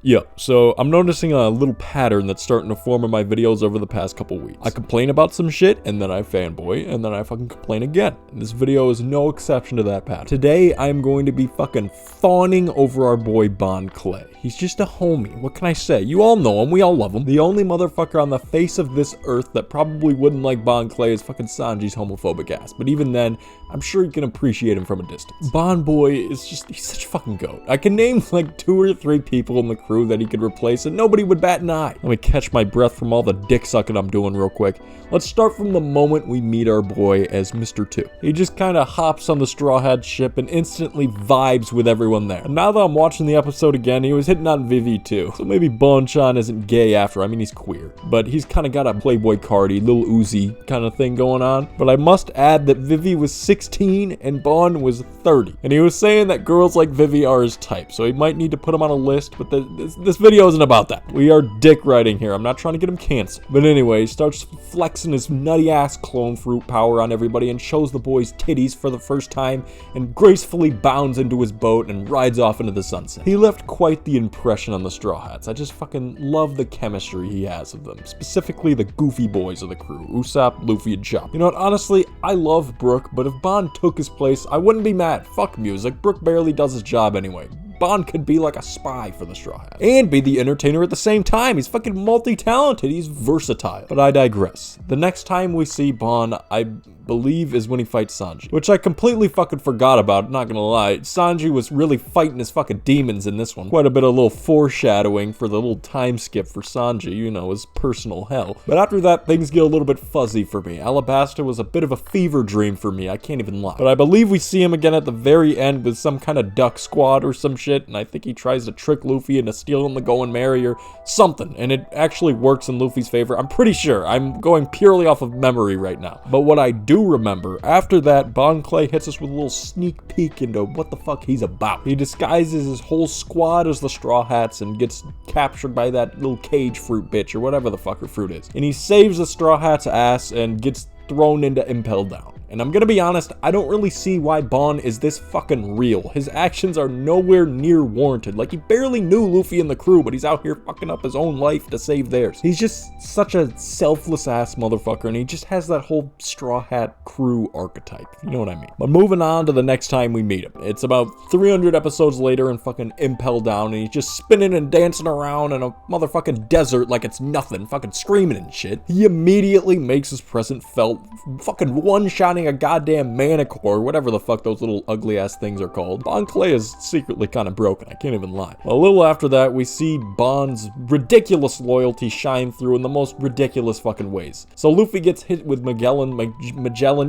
Yeah, so I'm noticing a little pattern that's starting to form in my videos over the past couple weeks. I complain about some shit, and then I fanboy, and then I fucking complain again. And this video is no exception to that pattern. Today, I'm going to be fucking fawning over our boy Bon Clay. He's just a homie. What can I say? You all know him. We all love him. The only motherfucker on the face of this earth that probably wouldn't like Bon Clay is fucking Sanji's homophobic ass. But even then, I'm sure you can appreciate him from a distance. Bon Boy is just, he's such a fucking goat. I can name like 2 or 3 people in the crew that he could replace and nobody would bat an eye. Let me catch my breath from all the dick sucking I'm doing real quick. Let's start from the moment we meet our boy as Mr. 2. He just kind of hops on the Straw Hat ship and instantly vibes with everyone there. And now that I'm watching the episode again, he was hitting on Vivi too. So maybe Bon-chan isn't gay after, I mean he's queer. But he's kind of got a Playboy Cardi, Lil Uzi kind of thing going on. But I must add that Vivi was 16 and Bon was 30. And he was saying that girls like Vivi are his type, so he might need to put him on a list, but this video isn't about that. We are dick riding here. I'm not trying to get him canceled. But anyway, he starts flexing his nutty ass clone fruit power on everybody and shows the boys titties for the first time and gracefully bounds into his boat and rides off into the sunset. He left quite the impression on the Straw Hats. I just fucking love the chemistry he has of them, specifically the goofy boys of the crew, Usopp, Luffy, and Chopper. You know what, honestly, I love Brook, but if Bon took his place, I wouldn't be mad. Fuck music, Brook barely does his job anyway. Bon could be like a spy for the Straw Hat and be the entertainer at the same time. He's fucking multi-talented. He's versatile. But I digress. The next time we see Bon, I believe, is when he fights Sanji, which I completely fucking forgot about, not gonna lie. Sanji was really fighting his fucking demons in this one. Quite a bit of little foreshadowing for the little time skip for Sanji, you know, his personal hell. But after that, things get a little bit fuzzy for me. Alabasta was a bit of a fever dream for me, I can't even lie. But I believe we see him again at the very end with some kind of duck squad or some shit, and I think he tries to trick Luffy into stealing the Going Merry or something, and it actually works in Luffy's favor. I'm pretty sure. I'm going purely off of memory right now. But what I do remember, after that, Bon Clay hits us with a little sneak peek into what the fuck he's about. He disguises his whole squad as the Straw Hats and gets captured by that little cage fruit bitch or whatever the fuck her fruit is. And he saves the Straw Hat's ass and gets thrown into Impel Down. And I'm gonna be honest, I don't really see why Bon is this fucking real. His actions are nowhere near warranted. Like, he barely knew Luffy and the crew, but he's out here fucking up his own life to save theirs. He's just such a selfless ass motherfucker, and he just has that whole Straw Hat crew archetype, if you know what I mean. But moving on to the next time we meet him. It's about 300 episodes later in fucking Impel Down, and he's just spinning and dancing around in a motherfucking desert like it's nothing, fucking screaming and shit. He immediately makes his presence felt, fucking one-shotting a goddamn Manicore, whatever the fuck those little ugly ass things are called. Bon Clay is secretly kind of broken, I can't even lie. A little after that, we see Bon's ridiculous loyalty shine through in the most ridiculous fucking ways. So Luffy gets hit with Magellan,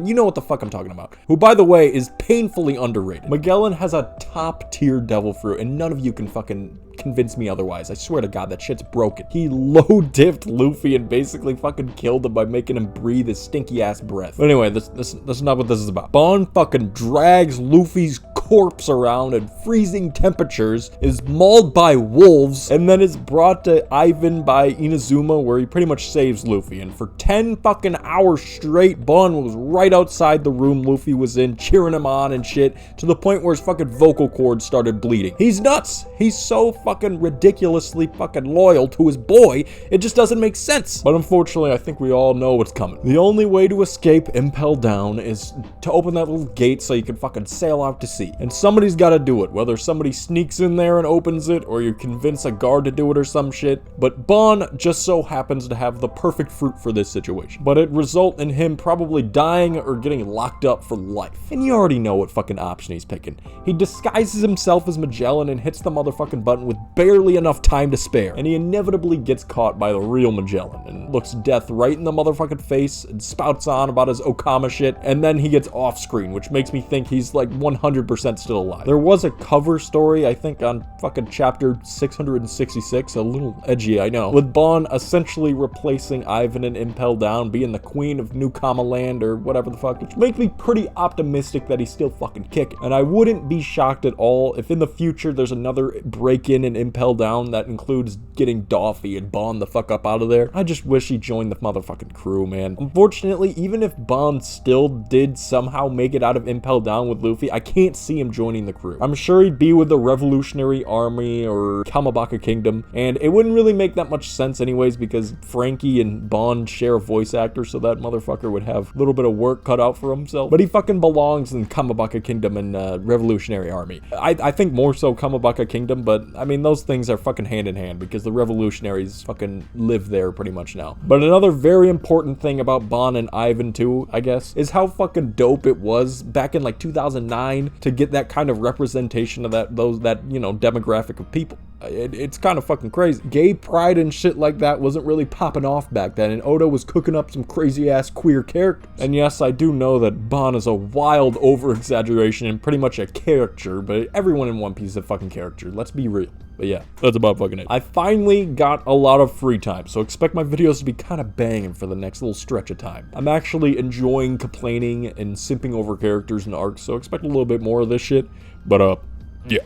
you know what the fuck I'm talking about, who, by the way, is painfully underrated. Magellan has a top tier devil fruit, and none of you can fucking convince me otherwise. I swear to God, that shit's broken. He low-dipped Luffy and basically fucking killed him by making him breathe his stinky ass breath. But anyway, that's not what this is about. Bon fucking drags Luffy's corpse around at freezing temperatures, is mauled by wolves, and then is brought to Ivan by Inazuma, where he pretty much saves Luffy. And for 10 fucking hours straight, Bon was right outside the room Luffy was in, cheering him on and shit, to the point where his fucking vocal cords started bleeding. He's nuts. He's so fucking ridiculously fucking loyal to his boy, it just doesn't make sense. But unfortunately, I think we all know what's coming. The only way to escape Impel Down is to open that little gate so you can fucking sail out to sea. And somebody's gotta do it, whether somebody sneaks in there and opens it, or you convince a guard to do it or some shit. But Bon just so happens to have the perfect fruit for this situation. But it result in him probably dying or getting locked up for life. And you already know what fucking option he's picking. He disguises himself as Magellan and hits the motherfucking button with barely enough time to spare. And he inevitably gets caught by the real Magellan and looks death right in the motherfucking face and spouts on about his Okama shit. And then he gets off screen, which makes me think he's like 100% still alive. There was a cover story, I think, on fucking chapter 666, a little edgy, I know, with Bon essentially replacing Ivan in Impel Down, being the queen of New Kama Land or whatever the fuck, which makes me pretty optimistic that he's still fucking kicking. And I wouldn't be shocked at all if in the future there's another break-in in Impel Down that includes getting Doffy and Bond the fuck up out of there. I just wish he joined the motherfucking crew, man. Unfortunately, even if Bond still did somehow make it out of Impel Down with Luffy, I can't see him joining the crew. I'm sure he'd be with the Revolutionary Army or Kamabaka Kingdom, and it wouldn't really make that much sense anyways because Frankie and Bond share a voice actor, so that motherfucker would have a little bit of work cut out for himself. But he fucking belongs in Kamabaka Kingdom and Revolutionary Army. I think more so Kamabaka Kingdom, but I mean, those things are fucking hand in hand because the revolutionaries fucking live there pretty much now. But another very important thing about Bond and Ivan too, I guess, is how fucking dope it was back in like 2009 to get that kind of representation of that you know, demographic of people. It's kind of fucking crazy. Gay pride and shit like that wasn't really popping off back then, and Oda was cooking up some crazy ass queer characters. And yes, I do know that Bond is a wild over-exaggeration and pretty much a caricature, but everyone in One Piece is a fucking caricature, let's be real. But yeah, that's about fucking it. I finally got a lot of free time, so expect my videos to be kind of banging for the next little stretch of time. I'm actually enjoying complaining and simping over characters and arcs, so expect a little bit more of this shit. But yeah.